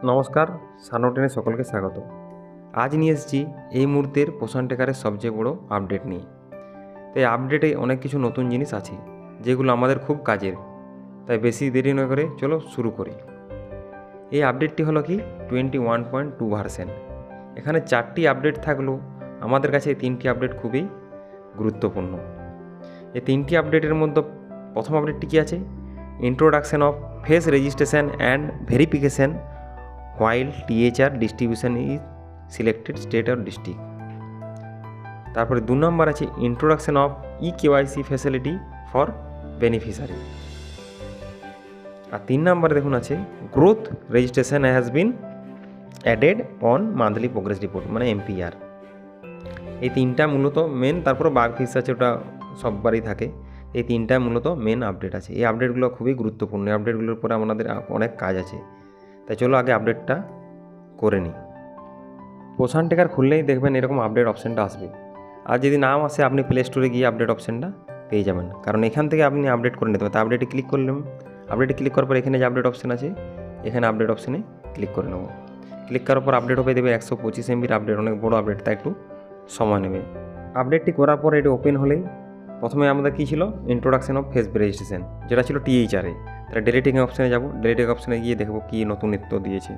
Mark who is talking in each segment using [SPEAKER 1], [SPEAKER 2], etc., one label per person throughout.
[SPEAKER 1] নমস্কার, সানোটেনে সকলকে স্বাগত। আজ নিয়ে এসেছি এই মুহূর্তের পোষণ ট্র্যাকারের সবচেয়ে বড় আপডেট নিয়ে। তাই আপডেটে অনেক কিছু নতুন জিনিস আছে যেগুলো আমাদের খুব কাজের। তাই বেশি দেরি না করে চলো শুরু করি। এই আপডেটটি হলো কি 21.2 ভার্সন। এখানে 4টি আপডেট থাকলেও আমাদের কাছে এই 3টি আপডেট খুবই গুরুত্বপূর্ণ। এই 3টি আপডেটের মধ্যে প্রথম আপডেটটি কী আছে? Introduction of face registration and verification while THR distribution is selected state or district। তারপরে 2 নম্বর আছে introduction of eKYC facility for beneficiary. আর 3 নম্বরে দেখুন আছে growth registration has been added on monthly progress report, মানে MPR। এই 3টা মূলত মেন। তারপরে বাগ ফিক্স আছে, ওটা সববারই থাকে। এই 3টা মূলত মেন আপডেট আছে। এই আপডেটগুলো খুবই গুরুত্বপূর্ণ। এই আপডেটগুলোর পরে আমাদের অনেক কাজ আছে। তাই চলো আগে আপডেটটা করে নিই। পোষণ ট্র্যাকার খুললেই দেখবেন এরকম আপডেট অপশানটা আসবে। আর যদি নাও আসে আপনি প্লে স্টোরে গিয়ে আপডেট অপশানটা পেয়ে যাবেন, কারণ এখান থেকে আপনি আপডেট করে নিতে পারেন। তো আপডেটে ক্লিক করলাম। আপডেটে ক্লিক করার পর এখানে যে আপডেট অপশান আছে, এখানে আপডেট অপশানে ক্লিক করে নেব। ক্লিক করার পর আপডেট হবে দেবে 125 MBর আপডেট, অনেক বড় আপডেট, তাই একটু সময় নেবে। আপডেটটি করার পর এটি ওপেন হলেই প্রথমে আমাদের কী ছিল, ইন্ট্রোডাকশন অফ ফেস রেজিস্ট্রেশন, যেটা ছিল THR-এ। তাহলে ডিলিটিং অপশানে যাব। ডিলিটিং অপশানে গিয়ে দেখব কী নতুনত্ব দিয়েছে।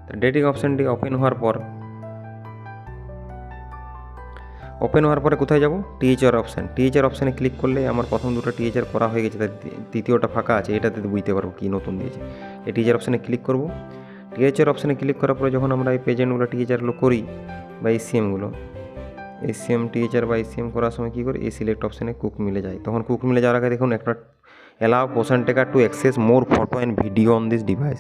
[SPEAKER 1] তো ডিলিটিং অপশানটি ওপেন হওয়ার পরে কোথায় যাব? THR option. THR অপশানে ক্লিক করলে আমার প্রথম দুটো THR করা হয়ে গেছে, তাই তৃতীয়টা ফাঁকা আছে, এটাতে বুঝতে পারবো কী নতুন দিয়েছে। এই THR অপশানে ক্লিক করব। THR অপশানে ক্লিক করার পরে যখন আমরা এই পেজেন্টগুলো THRগুলো করি বা SCMগুলো, SCM THR বা SCM করার সময় কী করি, এই সিলেক্ট অপশানে কুক মিলে যায়। তখন কুক মিলে যাওয়ার আগে দেখুন একটা allow Poshan tracker to access more photo and video on this device,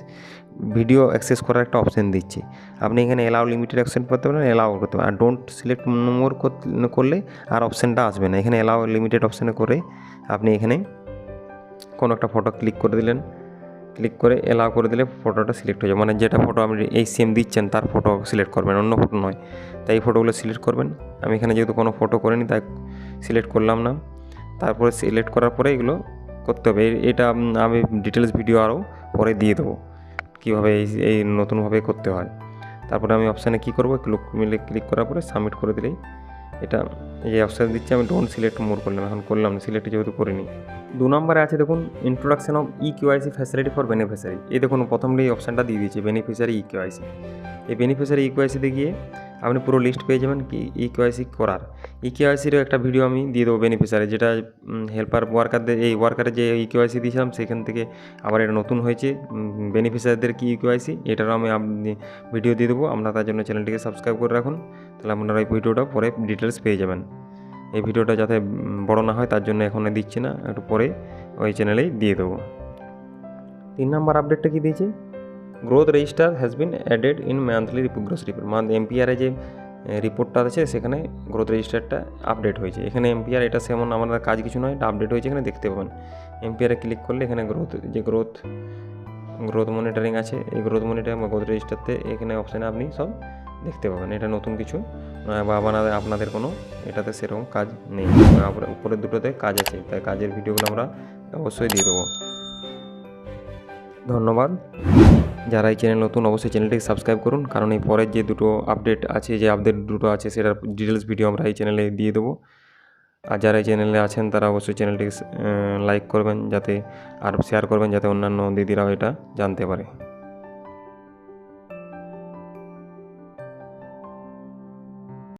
[SPEAKER 1] video access করার একটা অপশান দিচ্ছে। আপনি এখানে অ্যালাউ লিমিটেড অ্যাকশন করতে পারেন, অ্যালাউ করতে পারেন। আর ডোন্ট সিলেক্ট মোর করলে আর অপশানটা আসবে না। এখানে অ্যালাউ লিমিটেড অপশানে করে আপনি এখানে কোনো একটা ফটো ক্লিক করে দিলেন, ক্লিক করে অ্যালাউ করে দিলে ফটোটা সিলেক্ট হয়ে যাবে। মানে যেটা ফটো আপনি এই সেম দিচ্ছেন তার ফটো সিলেক্ট করবেন, অন্য ফটো নয়। তাই এই ফটোগুলো সিলেক্ট করবেন। আমি এখানে যেহেতু কোনো ফটো করিনি তাই সিলেক্ট করলাম না। তারপরে সিলেক্ট করার পরে এগুলো করতে হবে। এটা আমি ডিটেলস ভিডিও আরও পরে দিয়ে দেবো কীভাবে এই নতুনভাবে করতে হয়। তারপরে আমি অপশানে কী করবো, ক্লিক করার পরে সাবমিট করে দিলেই এটা এই অপশান দিচ্ছে। আমি ডোন্ট সিলেক্ট মোর করলাম, এখন করলাম না, সিলেক্ট যেহেতু করিনি। 2 নম্বরে আছে দেখুন introduction of eKYC facility for beneficiary. এই দেখুন প্রথমে এই অপশানটা দিয়ে দিয়েছে বেনিফিশিয়ারি eKYC। এই বেনিফিশিয়ারি eKYCতে গিয়ে আপনি পুরো লিস্ট পেয়ে যাবেন কি eKYC করার। eKYCরও একটা ভিডিও আমি দিয়ে দেবো বেনিফিশিয়ারি, যেটা হেল্পার ওয়ার্কারদের, এই ওয়ার্কারে যে eKYC দিয়েছিলাম সেখান থেকে আবার এটা নতুন হয়েছে বেনিফিশিয়ারিদের কি eKYC, এটারও আমি ভিডিও দিয়ে দেবো। আপনারা তার জন্য চ্যানেলটিকে সাবস্ক্রাইব করে রাখুন, তাহলে আপনারা এই ভিডিওটা পরে ডিটেলস পেয়ে যাবেন। এই ভিডিওটা যাতে বড় না হয় তার জন্য এখন দিচ্ছি না, একটু পরে ওই চ্যানেলেই দিয়ে দেবো। 3 নম্বর আপডেটটা কী দিয়েছে, growth register has been added in monthly progress report. MPR-এ যে রিপোর্টটা আছে সেখানে গ্রোথ রেজিস্টারটা আপডেট হয়েছে। এখানে MPR এটা সেমন আমাদের কাজ কিছু নয়, এটা আপডেট হয়েছে, এখানে দেখতে পাবেন। MPR-এ ক্লিক করলে এখানে গ্রোথ মনিটরিং আছে, এই গ্রোথ মনিটরিং বা গ্রোথ রেজিস্টারতে এখানে অপশানে আপনি সব দেখতে পাবেন। এটা নতুন কিছু বা আপনাদের কোনো এটাতে সেরকম কাজ নেই। উপরের দুটোতে কাজ আছে, তাই কাজের ভিডিওগুলো আমরা অবশ্যই দিয়ে দেবো। ধন্যবাদ। যারা এই চ্যানেল নতুন অবশ্যই চ্যানেলটিকে সাবস্ক্রাইব করুন, কারণ এই পরের যে দুটো আপডেট আছে, সেটার ডিটেলস ভিডিও আমরা এই চ্যানেলে দিয়ে দেবো। আর যারা এই চ্যানেলে আছেন তারা অবশ্যই চ্যানেলটিকে লাইক করবেন, যাতে আর শেয়ার করবেন, যাতে অন্যান্য দিদিরাও এটা জানতে পারে।